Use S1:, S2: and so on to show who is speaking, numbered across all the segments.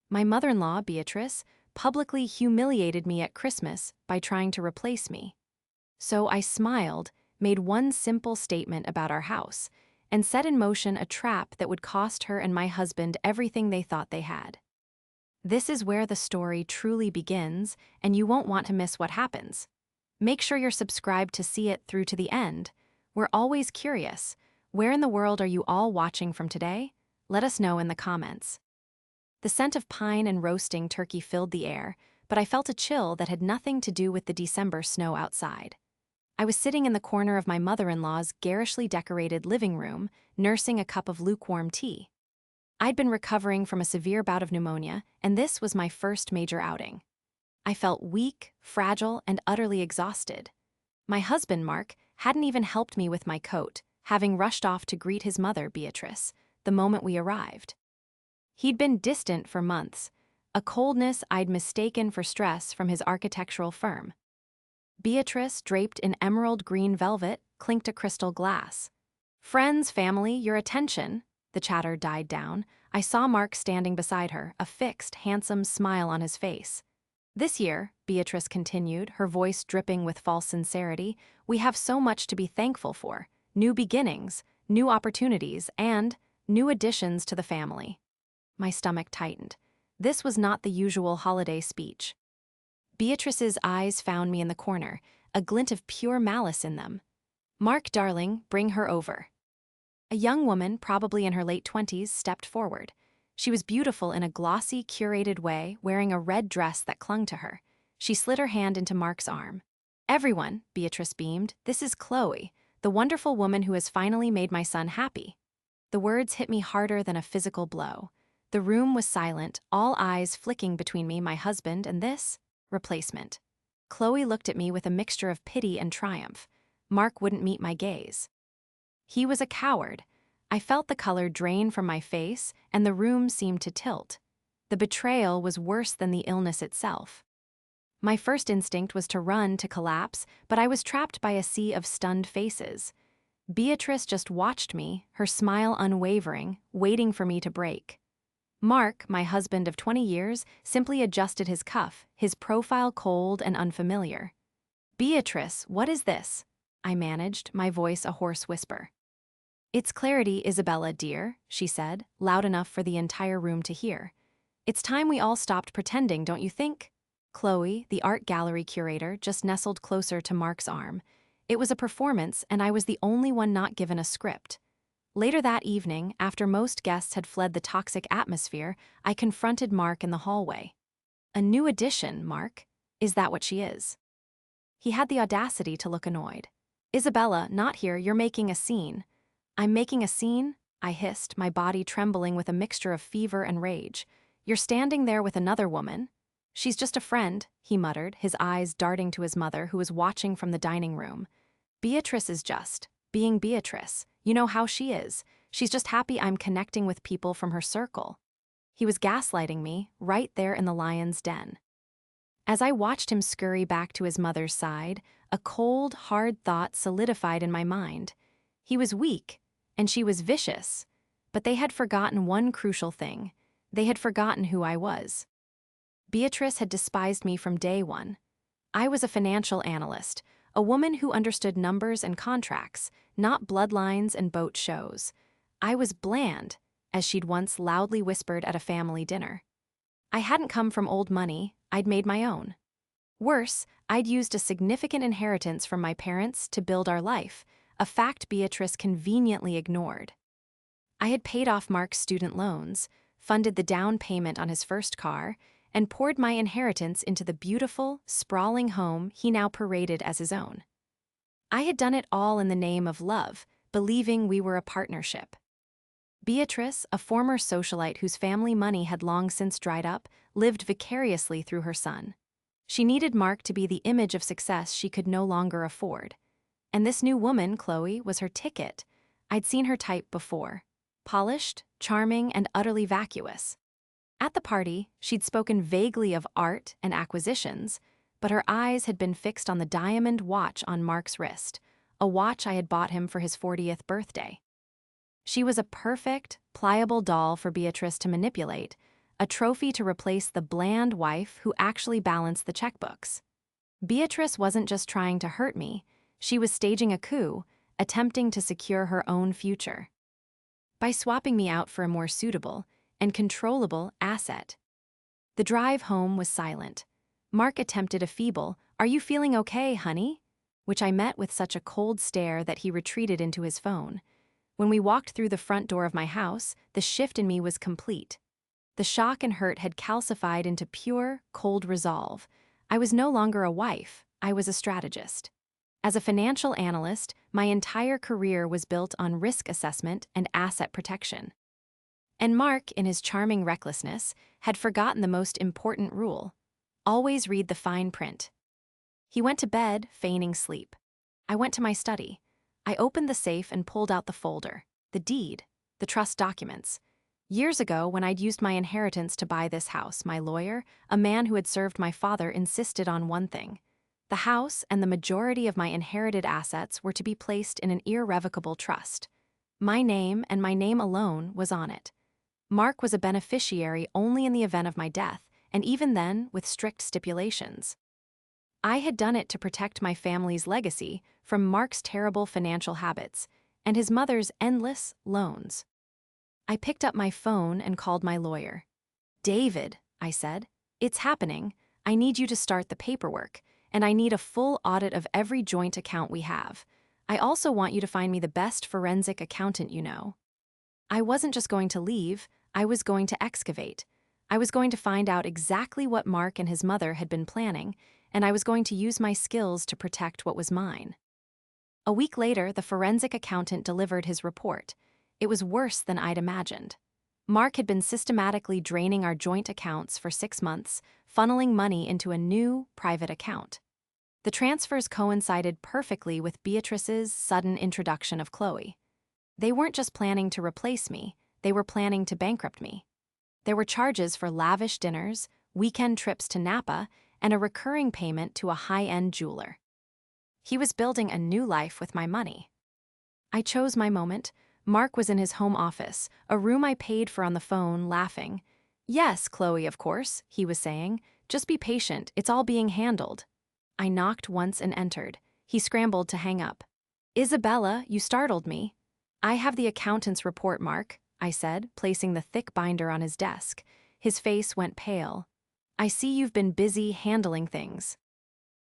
S1: My mother-in-law, Beatrice, publicly humiliated me at Christmas by trying to replace me. So I smiled, made one simple statement about our house, and set in motion a trap that would cost her and my husband everything they thought they had. This is where the story truly begins, and you won't want to miss what happens. Make sure you're subscribed to see it through to the end. We're always curious. Where in the world are you all watching from today? Let us know in the comments. The scent of pine and roasting turkey filled the air, but I felt a chill that had nothing to do with the December snow outside. I was sitting in the corner of my mother-in-law's garishly decorated living room, nursing a cup of lukewarm tea. I'd been recovering from a severe bout of pneumonia, and this was my first major outing. I felt weak, fragile, and utterly exhausted. My husband, Mark, hadn't even helped me with my coat, having rushed off to greet his mother, Beatrice, the moment we arrived. He'd been distant for months, a coldness I'd mistaken for stress from his architectural firm. Beatrice, draped in emerald green velvet, clinked a crystal glass. "Friends, family, your attention." The chatter died down. I saw Mark standing beside her, a fixed, handsome smile on his face. "This year," Beatrice continued, her voice dripping with false sincerity, "we have so much to be thankful for. New beginnings, new opportunities, and new additions to the family." My stomach tightened. This was not the usual holiday speech. Beatrice's eyes found me in the corner, a glint of pure malice in them. "Mark, darling, bring her over." A young woman, probably in her late 20s, stepped forward. She was beautiful in a glossy, curated way, wearing a red dress that clung to her. She slid her hand into Mark's arm. "Everyone," Beatrice beamed, "this is Chloe, the wonderful woman who has finally made my son happy." The words hit me harder than a physical blow. The room was silent, all eyes flicking between me, my husband, and this replacement. Chloe looked at me with a mixture of pity and triumph. Mark wouldn't meet my gaze. He was a coward. I felt the color drain from my face, and the room seemed to tilt. The betrayal was worse than the illness itself. My first instinct was to run, to collapse, but I was trapped by a sea of stunned faces. Beatrice just watched me, her smile unwavering, waiting for me to break. Mark, my husband of 20 years, simply adjusted his cuff, his profile cold and unfamiliar. "Beatrice, what is this?" I managed, my voice a hoarse whisper. "It's Clarity, Isabella, dear," she said, loud enough for the entire room to hear. "It's time we all stopped pretending, don't you think?" Chloe, the art gallery curator, just nestled closer to Mark's arm. It was a performance, and I was the only one not given a script. Later that evening, after most guests had fled the toxic atmosphere, I confronted Mark in the hallway. "A new addition, Mark. Is that what she is?" He had the audacity to look annoyed. "Isabella, not here, you're making a scene." "I'm making a scene?" I hissed, my body trembling with a mixture of fever and rage. "You're standing there with another woman." "She's just a friend," he muttered, his eyes darting to his mother, who was watching from the dining room. "Beatrice is just being Beatrice. You know how she is. She's just happy I'm connecting with people from her circle." He was gaslighting me, right there in the lion's den. As I watched him scurry back to his mother's side, a cold, hard thought solidified in my mind. He was weak, and she was vicious, but they had forgotten one crucial thing. They had forgotten who I was. Beatrice had despised me from day one. I was a financial analyst, a woman who understood numbers and contracts, not bloodlines and boat shows. I was bland, as she'd once loudly whispered at a family dinner. I hadn't come from old money, I'd made my own. Worse, I'd used a significant inheritance from my parents to build our life, a fact Beatrice conveniently ignored. I had paid off Mark's student loans, funded the down payment on his first car, and poured my inheritance into the beautiful, sprawling home he now paraded as his own. I had done it all in the name of love, believing we were a partnership. Beatrice, a former socialite whose family money had long since dried up, lived vicariously through her son. She needed Mark to be the image of success she could no longer afford. And this new woman, Chloe, was her ticket. I'd seen her type before. Polished, charming, and utterly vacuous. At the party, she'd spoken vaguely of art and acquisitions, but her eyes had been fixed on the diamond watch on Mark's wrist, a watch I had bought him for his 40th birthday. She was a perfect, pliable doll for Beatrice to manipulate, a trophy to replace the bland wife who actually balanced the checkbooks. Beatrice wasn't just trying to hurt me, she was staging a coup, attempting to secure her own future. By swapping me out for a more suitable and controllable asset. The drive home was silent. Mark attempted a feeble, "Are you feeling okay, honey?" which I met with such a cold stare that he retreated into his phone. When we walked through the front door of my house, the shift in me was complete. The shock and hurt had calcified into pure, cold resolve. I was no longer a wife, I was a strategist. As a financial analyst, my entire career was built on risk assessment and asset protection. And Mark, in his charming recklessness, had forgotten the most important rule: always read the fine print. He went to bed, feigning sleep. I went to my study. I opened the safe and pulled out the folder, the deed, the trust documents. Years ago, when I'd used my inheritance to buy this house, my lawyer, a man who had served my father, insisted on one thing. The house and the majority of my inherited assets were to be placed in an irrevocable trust. My name, and my name alone, was on it. Mark was a beneficiary only in the event of my death, and even then with strict stipulations. I had done it to protect my family's legacy from Mark's terrible financial habits and his mother's endless loans. I picked up my phone and called my lawyer. "David," I said, "it's happening. I need you to start the paperwork, and I need a full audit of every joint account we have. I also want you to find me the best forensic accountant you know." I wasn't just going to leave, I was going to excavate. I was going to find out exactly what Mark and his mother had been planning, and I was going to use my skills to protect what was mine. A week later, the forensic accountant delivered his report. It was worse than I'd imagined. Mark had been systematically draining our joint accounts for 6 months, funneling money into a new, private account. The transfers coincided perfectly with Beatrice's sudden introduction of Chloe. They weren't just planning to replace me, they were planning to bankrupt me. There were charges for lavish dinners, weekend trips to Napa, and a recurring payment to a high-end jeweler. He was building a new life with my money. I chose my moment. Mark was in his home office, a room I paid for on the phone, laughing. "Yes, Chloe, of course," he was saying. "Just be patient, it's all being handled." I knocked once and entered. He scrambled to hang up. "Isabella, you startled me." "I have the accountant's report, Mark," I said, placing the thick binder on his desk. His face went pale. "I see you've been busy handling things."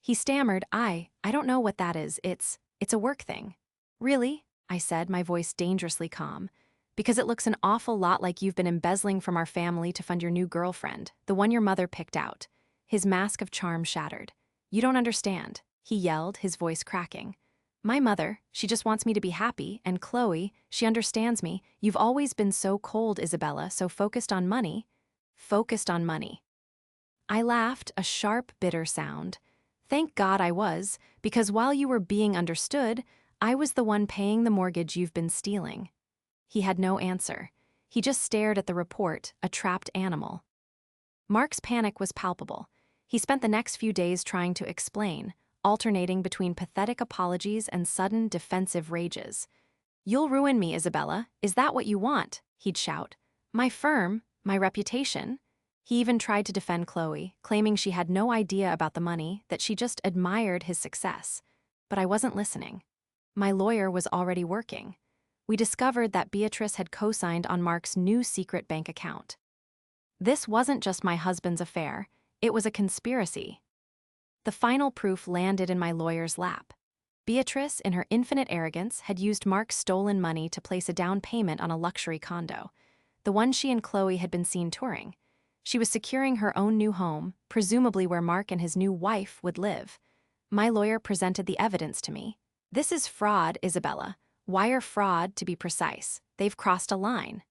S1: He stammered, I don't know what that is, it's a work thing." "Really?" I said, my voice dangerously calm. "Because it looks an awful lot like you've been embezzling from our family to fund your new girlfriend, the one your mother picked out." His mask of charm shattered. "You don't understand," he yelled, his voice cracking. "My mother, she just wants me to be happy, and Chloe, she understands me. You've always been so cold, Isabella, so focused on money." "Focused on money." I laughed, a sharp, bitter sound. "Thank God I was, because while you were being understood, I was the one paying the mortgage you've been stealing." He had no answer. He just stared at the report, a trapped animal. Mark's panic was palpable. He spent the next few days trying to explain, alternating between pathetic apologies and sudden defensive rages. "You'll ruin me, Isabella. Is that what you want?" he'd shout. "My firm, my reputation." He even tried to defend Chloe, claiming she had no idea about the money, that she just admired his success. But I wasn't listening. My lawyer was already working. We discovered that Beatrice had co-signed on Mark's new secret bank account. This wasn't just my husband's affair, it was a conspiracy. The final proof landed in my lawyer's lap. Beatrice, in her infinite arrogance, had used Mark's stolen money to place a down payment on a luxury condo, the one she and Chloe had been seen touring. She was securing her own new home, presumably where Mark and his new wife would live. My lawyer presented the evidence to me. "This is fraud, Isabella. Wire fraud, to be precise. They've crossed a line."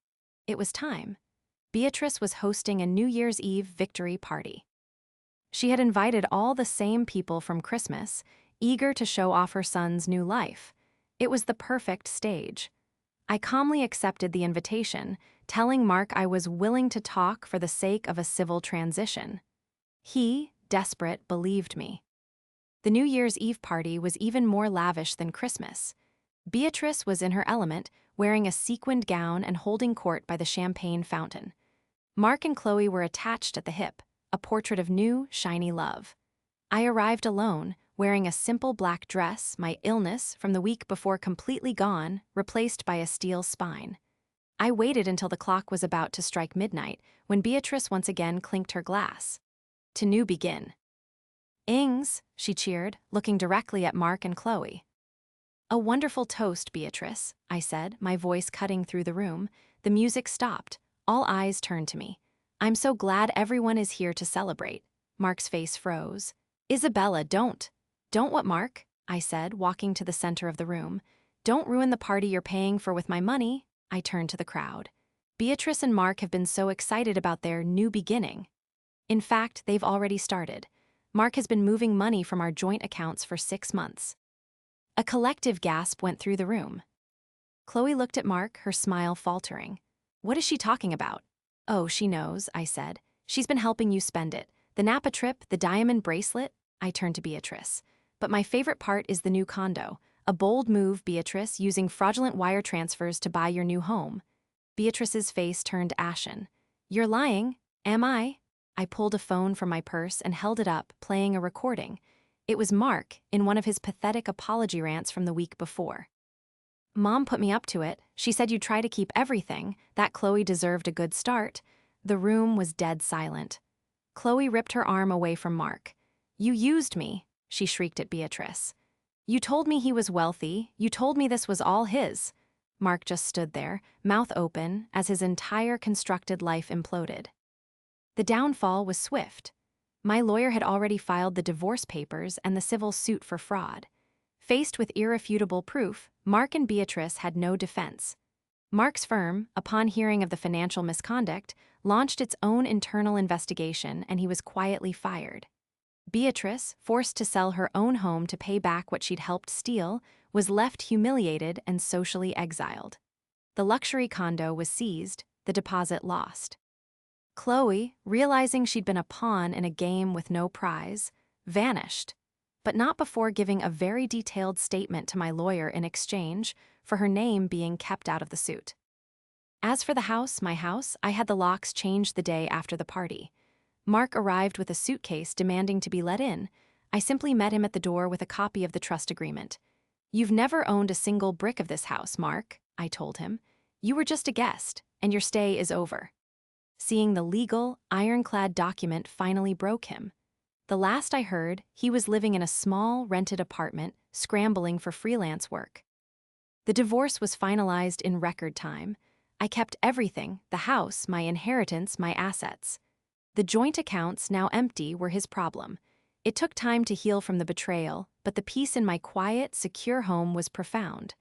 S1: It was time. Beatrice was hosting a New Year's Eve victory party. She had invited all the same people from Christmas, eager to show off her son's new life. It was the perfect stage. I calmly accepted the invitation, telling Mark I was willing to talk for the sake of a civil transition. He, desperate, believed me. The New Year's Eve party was even more lavish than Christmas. Beatrice was in her element, wearing a sequined gown and holding court by the champagne fountain. Mark and Chloe were attached at the hip, a portrait of new, shiny love. I arrived alone, wearing a simple black dress, my illness from the week before completely gone, replaced by a steel spine. I waited until the clock was about to strike midnight, when Beatrice once again clinked her glass. To new begin. Ings, she cheered, looking directly at Mark and Chloe. A wonderful toast, Beatrice, I said, my voice cutting through the room. The music stopped. All eyes turned to me. I'm so glad everyone is here to celebrate. Mark's face froze. Isabella, don't. Don't what, Mark? I said, walking to the center of the room. Don't ruin the party you're paying for with my money. I turned to the crowd. Beatrice and Mark have been so excited about their new beginning. In fact, they've already started. Mark has been moving money from our joint accounts for 6 months. A collective gasp went through the room. Chloe looked at Mark, her smile faltering. What is she talking about? Oh, she knows, I said. She's been helping you spend it. The Napa trip, the diamond bracelet. I turned to Beatrice. But my favorite part is the new condo. A bold move, Beatrice, using fraudulent wire transfers to buy your new home. Beatrice's face turned ashen. You're lying, am I? I pulled a phone from my purse and held it up, playing a recording. It was Mark, in one of his pathetic apology rants from the week before. Mom put me up to it. She said you'd try to keep everything, that Chloe deserved a good start. The room was dead silent. Chloe ripped her arm away from Mark. You used me, she shrieked at Beatrice. You told me he was wealthy. You told me this was all his. Mark just stood there, mouth open, as his entire constructed life imploded. The downfall was swift. My lawyer had already filed the divorce papers and the civil suit for fraud. Faced with irrefutable proof, Mark and Beatrice had no defense. Mark's firm, upon hearing of the financial misconduct, launched its own internal investigation, and he was quietly fired. Beatrice, forced to sell her own home to pay back what she'd helped steal, was left humiliated and socially exiled. The luxury condo was seized, the deposit lost. Chloe, realizing she'd been a pawn in a game with no prize, vanished, but not before giving a very detailed statement to my lawyer in exchange for her name being kept out of the suit. As for the house, my house, I had the locks changed the day after the party. Mark arrived with a suitcase demanding to be let in. I simply met him at the door with a copy of the trust agreement. You've never owned a single brick of this house, Mark, I told him. You were just a guest, and your stay is over. Seeing the legal, ironclad document finally broke him. The last I heard, he was living in a small, rented apartment, scrambling for freelance work. The divorce was finalized in record time. I kept everything, the house, my inheritance, my assets. The joint accounts, now empty, were his problem. It took time to heal from the betrayal, but the peace in my quiet, secure home was profound.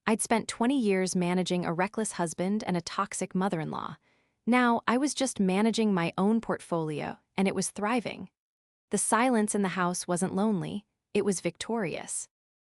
S1: I'd spent 20 years managing a reckless husband and a toxic mother-in-law. Now, I was just managing my own portfolio, and it was thriving. The silence in the house wasn't lonely, it was victorious.